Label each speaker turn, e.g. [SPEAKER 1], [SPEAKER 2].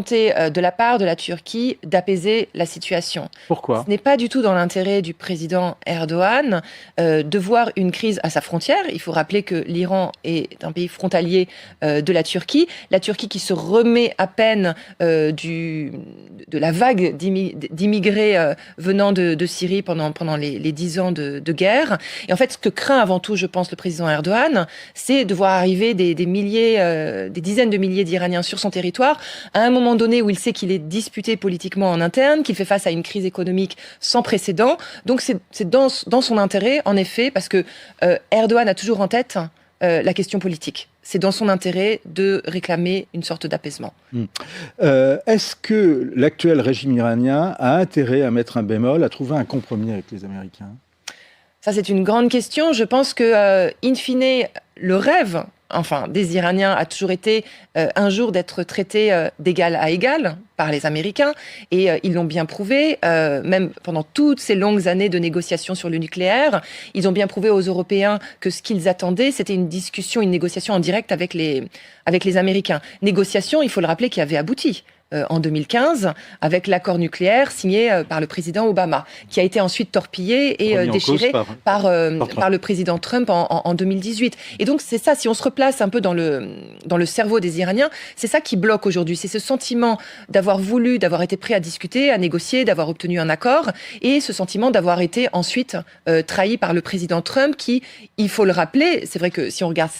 [SPEAKER 1] De la part de la Turquie d'apaiser la situation.
[SPEAKER 2] Pourquoi?
[SPEAKER 1] Ce n'est pas du tout dans l'intérêt du président Erdogan de voir une crise à sa frontière. Il faut rappeler que l'Iran est un pays frontalier de la Turquie. La Turquie qui se remet à peine de la vague d'immigrés venant de Syrie pendant les 10 ans de guerre. Et en fait, ce que craint avant tout, je pense, le président Erdogan, c'est de voir arriver des dizaines de milliers d'Iraniens sur son territoire à un moment donné où il sait qu'il est disputé politiquement en interne, qu'il fait face à une crise économique sans précédent. Donc c'est dans son intérêt, en effet, parce que Erdogan a toujours en tête la question politique. C'est dans son intérêt de réclamer une sorte d'apaisement.
[SPEAKER 2] Est-ce que l'actuel régime iranien a intérêt à mettre un bémol, à trouver un compromis avec les Américains?
[SPEAKER 1] Ça, c'est une grande question. Je pense que, in fine, le rêve des Iraniens a toujours été un jour d'être traités d'égal à égal par les Américains. Et ils l'ont bien prouvé, même pendant toutes ces longues années de négociations sur le nucléaire. Ils ont bien prouvé aux Européens que ce qu'ils attendaient, c'était une négociation en direct avec les Américains. Négociation, il faut le rappeler, qui avait abouti. En 2015, avec l'accord nucléaire signé par le président Obama, qui a été ensuite torpillé et déchiré par le président Trump en 2018. Et donc c'est ça, si on se replace un peu dans le cerveau des Iraniens, c'est ça qui bloque aujourd'hui. C'est ce sentiment d'avoir été prêt à discuter, à négocier, d'avoir obtenu un accord, et ce sentiment d'avoir été ensuite trahi par le président Trump qui, il faut le rappeler, c'est vrai que si on regarde